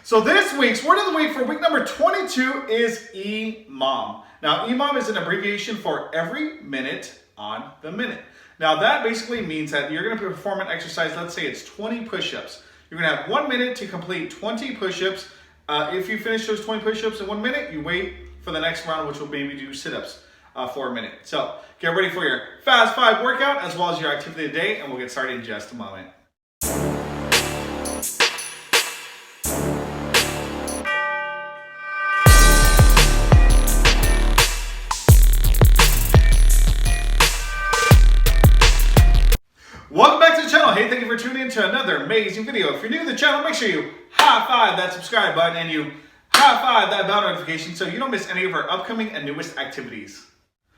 So this week's word of the week for week number 22 is EMOM. Now, EMOM is an abbreviation for every minute on the minute. Now, that basically means that you're going to perform an exercise. Let's say it's 20 push-ups. You're going to have 1 minute to complete 20 push-ups. If you finish those 20 push-ups in 1 minute, you wait for the next round, which will maybe do sit-ups for a minute. So get ready for your Fast 5 workout as well as your activity of the day, and we'll get started in just a moment. Welcome back to the channel. Hey, thank you for tuning in to another amazing video. If you're new to the channel, make sure you high five that subscribe button and you high five that bell notification so you don't miss any of our upcoming and newest activities.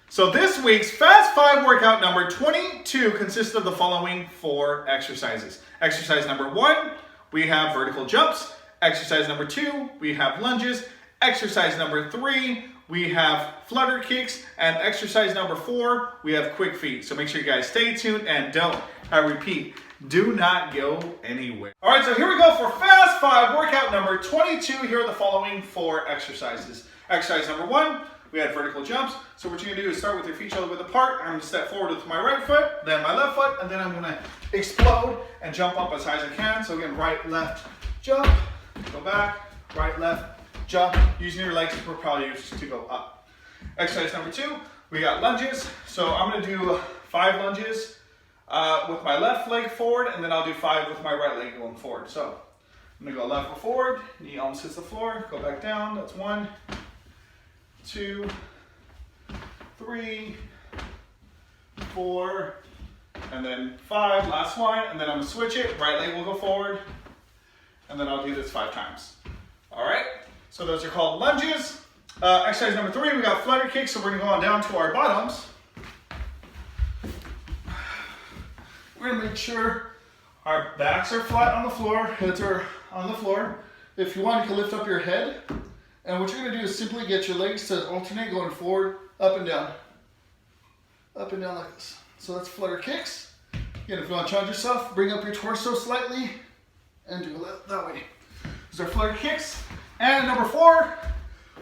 So this week's Fast 5 workout number 22 consists of the following 4 exercises. Exercise number 1, we have vertical jumps. Exercise number 2, we have lunges. Exercise number 3, we have flutter kicks. And exercise number 4, we have quick feet. So make sure you guys stay tuned and don't, I repeat, do not go anywhere. All right, so here we go for Fast 5 workout number 22. Here are the following 4 exercises. Exercise number 1, we had vertical jumps. So what you're gonna do is start with your feet shoulder width apart. I'm gonna step forward with my right foot, then my left foot, and then I'm gonna explode and jump up as high as I can. So again, right, left, jump, go back, right, left, jump, using your legs to propel you to go up. Exercise number 2, we got lunges. So I'm gonna do 5 lunges with my left leg forward, and then I'll do 5 with my right leg going forward. So I'm gonna go left or forward, knee almost hits the floor, go back down. That's 1, 2, 3, 4, and then 5, last one, and then I'm gonna switch it. Right leg will go forward, and then I'll do this 5 times. All right, so those are called lunges. Exercise number 3, we got flutter kicks, so we're gonna go on down to our bottoms. We're gonna make sure our backs are flat on the floor, heads are on the floor. If you want, you can lift up your head. And what you're gonna do is simply get your legs to alternate going forward, up and down like this. So that's flutter kicks. Again, if you want to challenge yourself, bring up your torso slightly and do it that way. These are flutter kicks. And number 4,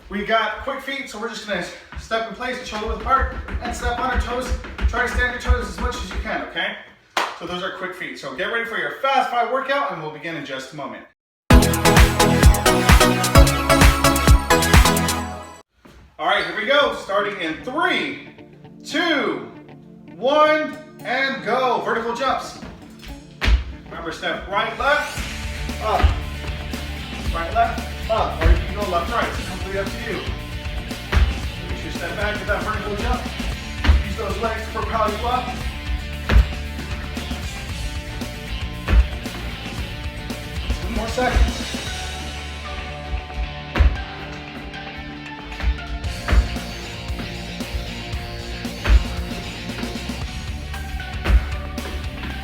we got quick feet. So we're just gonna step in place, shoulder width apart, and step on our toes. Try to stand your toes as much as you can, okay? So those are quick feet. So get ready for your Fast 5 workout, and we'll begin in just a moment. All right, here we go. Starting in 3, 2, 1, and go. Vertical jumps. Remember, step right, left, up. Right, left, up. Or you can go left, right. It's completely up to you. Make sure you step back with that vertical jump. Use those legs to propel you up. 2 more seconds.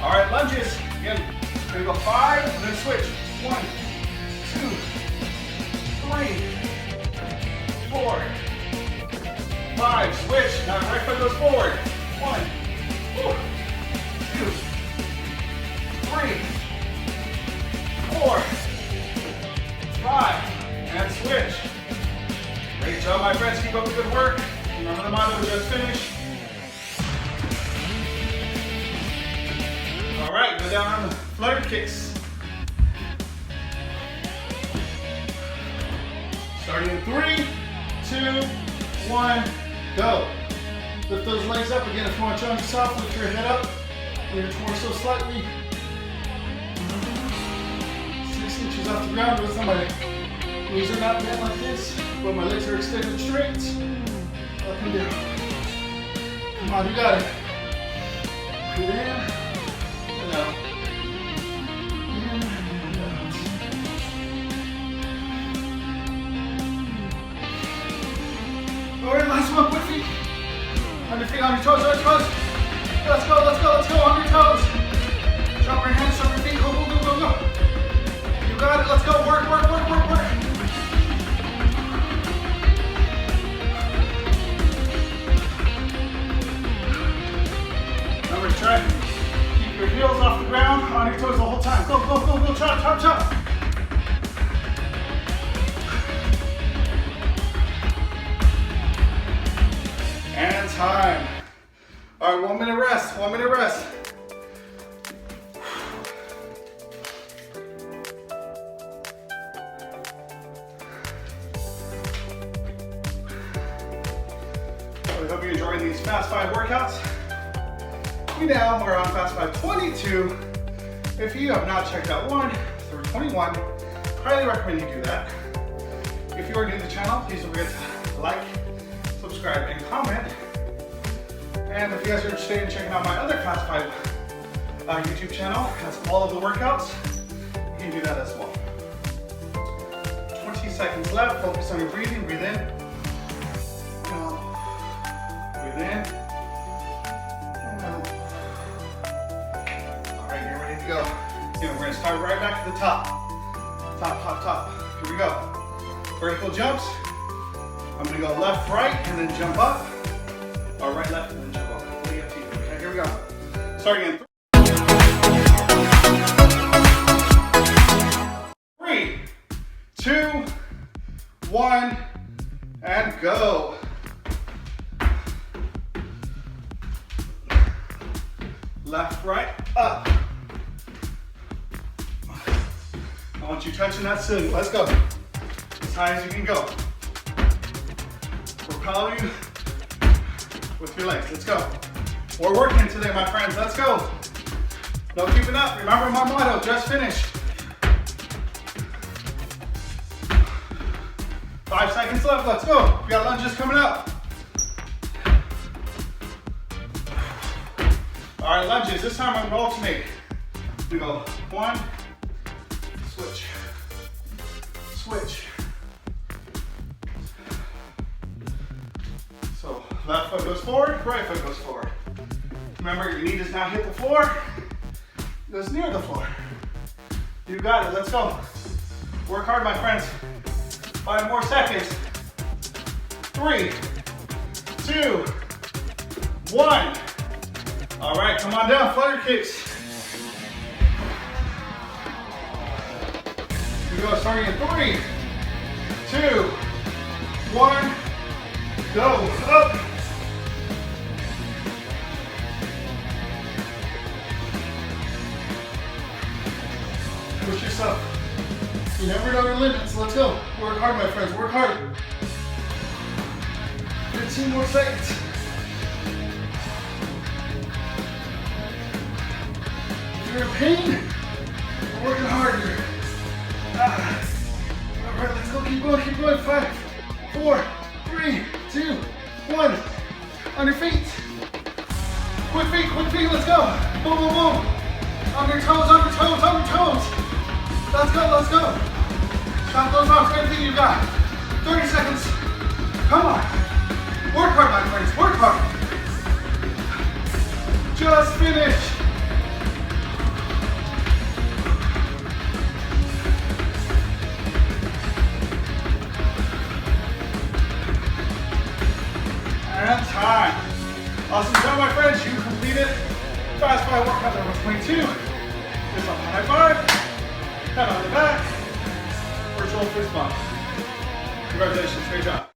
All right, lunges. Again, we're gonna go 5 and then switch. 1, 2, 3, 4, 5. Switch. Now right foot goes forward. 1, 2, 3, 4, 5, and switch. Great job, my friends. Keep up the good work. Remember the motto, just finish. All right, go down on the flutter kicks. Starting in 3, 2, 1, go. Lift those legs up again. If you want to challenge yourself, lift your head up, move your torso slightly. 6 inches off the ground. Notice my knees are not bent like this, but my legs are extended straight. Up and down. Come on, you got it. Breathe in. Out. In and out. All right, last one, quick feet. On your feet, on your toes, on your toes. Let's go, let's go, let's go, on your toes. Drop your hands, drop your feet, go, go, go, go, go. You got it, let's go, work, work, work, work, work. Remember, try. Your heels off the ground, on your toes the whole time. Go, go, go, go, chop, chop, chop. time. All right, 1 minute rest, 1 minute rest. I hope you're enjoying these Fast 5 workouts. We now are on Fast 5 22. If you have not checked out 1 through 21, highly recommend you do that. If you are new to the channel, please don't forget to like, subscribe, and comment. And if you guys are interested in checking out my other Fast 5 YouTube channel, it has all of the workouts, you can do that as well. 20 seconds left. Focus on your breathing. Breathe in. Breathe in. All right, you're ready to go. We're going to start right back to the top. Top. Here we go. Vertical jumps. I'm going to go left, right, and then jump up. Or right, left, and then jump up. Okay, here we go. Starting in 3, 2, 1, and go. Left, right, up. I want you touching that ceiling. Let's go. As high as you can go. Propelling with your legs. Let's go. We're working today, my friends. Let's go. No keeping up. Remember my motto, just finish. 5 seconds left. Let's go. We got lunges coming up. All right, lunges. This time I'm going to alternate. We go 1, switch, switch. So left foot goes forward, right foot goes forward. Remember, your knee does not hit the floor, it goes near the floor. You got it, let's go. Work hard, my friends. 5 more seconds. 3, 2, 1. All right, come on down, Flutter Kicks. Here we go, starting in 3, 2, 1, go, up. Push yourself. You never know your limits, let's go. Work hard, my friends, work hard. 15 more seconds. If you're in pain, we're working hard here. All right, let's go, keep going. 5, 4, 3, 2, 1. On your feet. Quick feet, let's go. Boom, boom, boom. On your toes. Let's go. Count those off, everything you got. 30 seconds. Come on. Work hard, my friends, work hard. Just finish. And time. Awesome job, my friends. You completed Fast 5 workout number 22. Fist bump, high five. Pat on the back. Virtual fist bump. Congratulations, great job.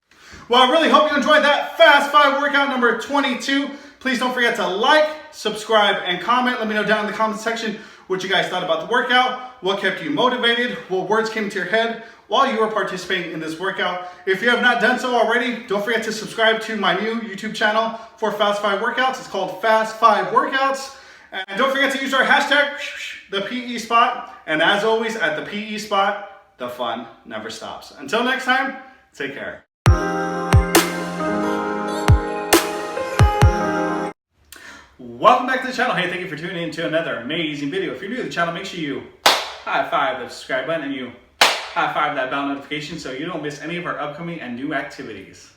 Well, I really hope you enjoyed that Fast 5 workout number 22. Please don't forget to like, subscribe, and comment. Let me know down in the comment section what you guys thought about the workout, what kept you motivated, what words came to your head while you were participating in this workout. If you have not done so already, don't forget to subscribe to my new YouTube channel for Fast 5 workouts. It's called Fast 5 Workouts. And don't forget to use our hashtag, ThePESpot. And as always, at the PE spot, the fun never stops. Until next time, take care. Welcome back to the channel. Hey, thank you for tuning in to another amazing video. If you're new to the channel, make sure you high five the subscribe button and you high five that bell notification so you don't miss any of our upcoming and new activities.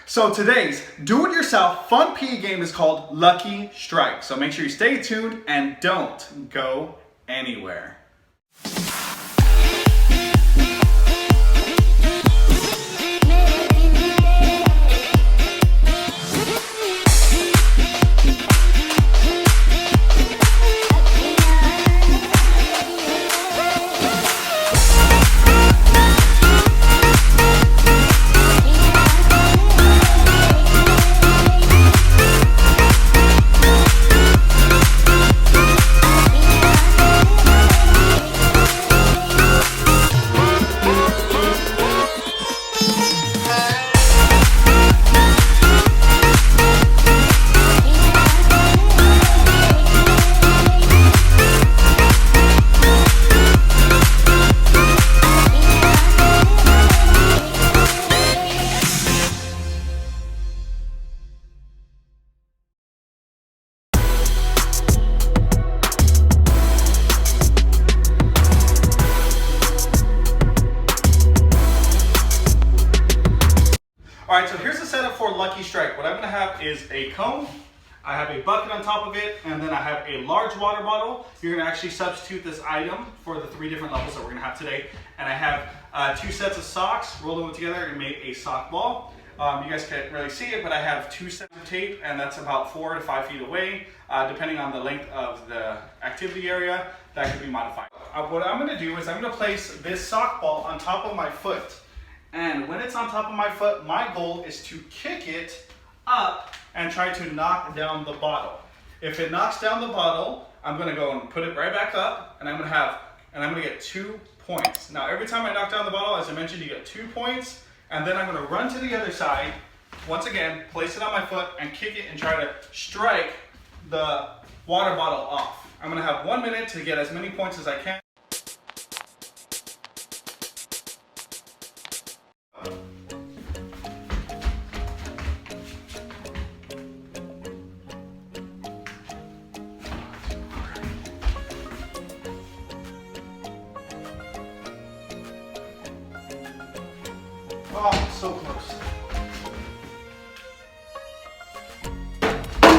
So today's do-it-yourself fun PE game is called Lucky Strike. So make sure you stay tuned and don't go anywhere. lucky strike, what I'm gonna have is a cone. I have a bucket on top of it, and then I have a large water bottle. You're gonna actually substitute this item for the 3 different levels that we're gonna have today. And I have 2 sets of socks, rolled them together and made a sock ball. You guys can't really see it, but I have 2 sets of tape, and that's about 4 to 5 feet away. Depending on the length of the activity area, that could be modified. What I'm gonna do is I'm gonna place this sock ball on top of my foot. And when it's on top of my foot, my goal is to kick it up and try to knock down the bottle. If it knocks down the bottle, I'm gonna go and put it right back up, and I'm gonna get 2 points. Now, every time I knock down the bottle, as I mentioned, you get 2 points, and then I'm gonna run to the other side, once again, place it on my foot and kick it and try to strike the water bottle off. I'm gonna have 1 minute to get as many points as I can. Oh, so close.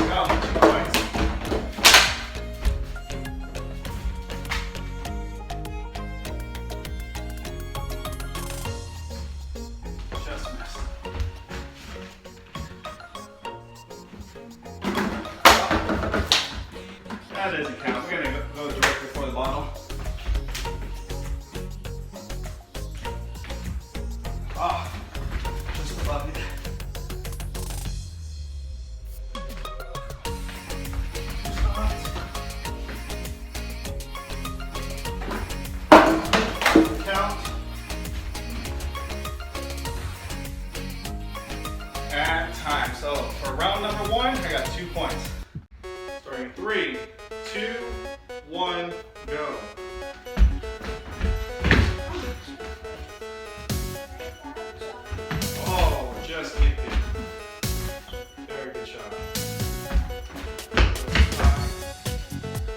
Got 2 points. Just missed. That doesn't count. We're gonna go directly for the bottle. Oh, just above it. Count. And time. So for round number 1, I got 2 points. Starting 3, 2, 1, go. Just kicked it. Very good shot.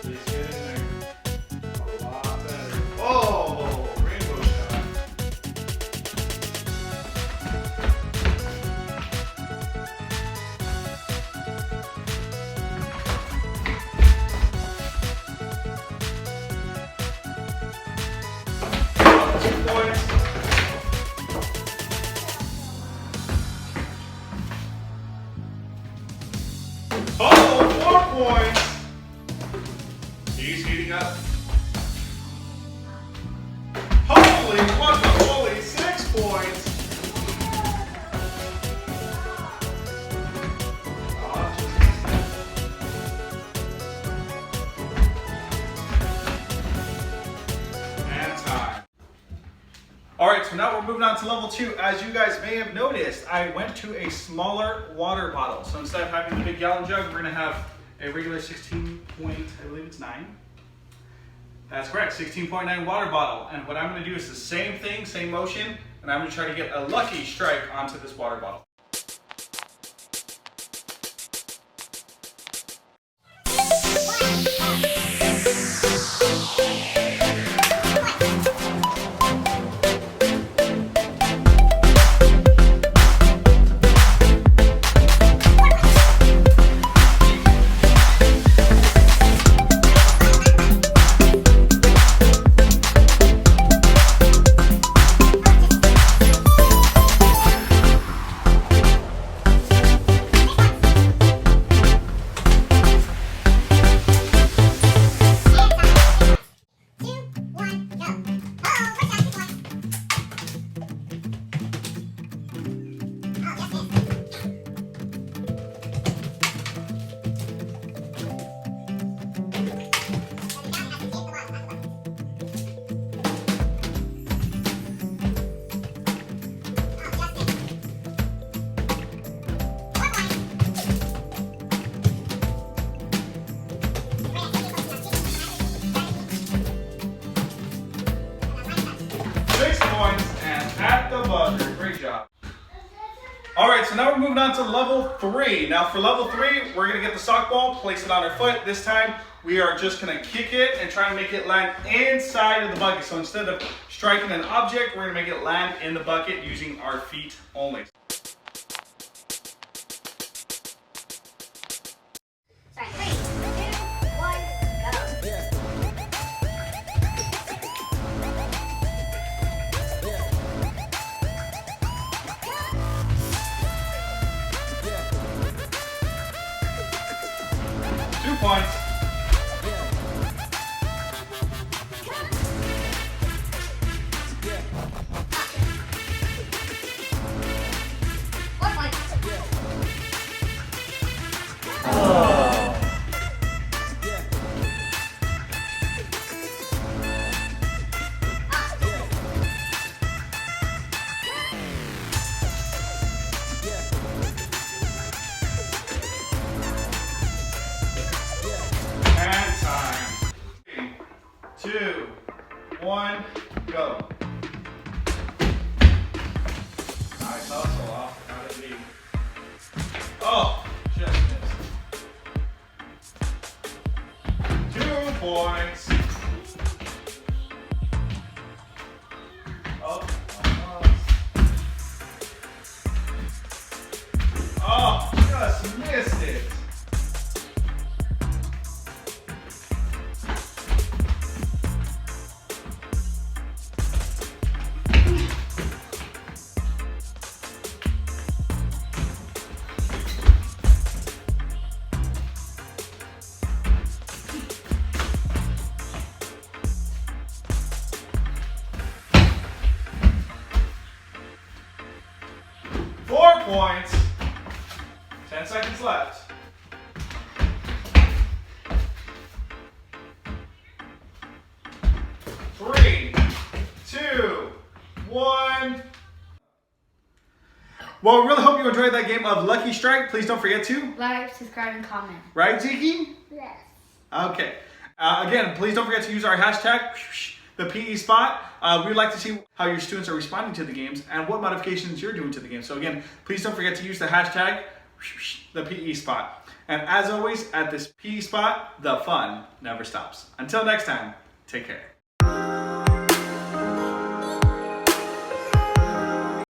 Please get in there. A lot better. Oh, rainbow shot. Oh, 2 points. Oh, 4 points. He's heating up. Holy, what the holy, 6 points. And time. All right, so now we're moving on to level 2. As you guys may have noticed, I went to a smaller water bottle. So instead of having the big gallon jug, we're gonna have a regular 16 point, I believe it's 9. That's correct, 16.9 water bottle. And what I'm gonna do is the same thing, same motion, and I'm gonna try to get a lucky strike onto this water bottle. Great job. All right, so now we're moving on to level 3. Now for level 3, we're gonna get the sock ball, place it on our foot. This time, we are just gonna kick it and try to make it land inside of the bucket. So instead of striking an object, we're gonna make it land in the bucket using our feet only. points. And time. 3, 2, 1, go. Nice hustle off. Out of the lead. Oh, just missed. 2 points. Oh, oh, just missed it. Points. 10 seconds left. Three, 2, 1. Well, we really hope you enjoyed that game of Lucky Strike. Please don't forget to like, subscribe, and comment. Right, Ziki? Yes. Okay. Again, please don't forget to use our hashtag, ThePESpot. We'd like to see how your students are responding to the games and what modifications you're doing to the game. So again, please don't forget to use the hashtag, ThePESpot. And as always, at this PE spot, the fun never stops. Until next time, take care.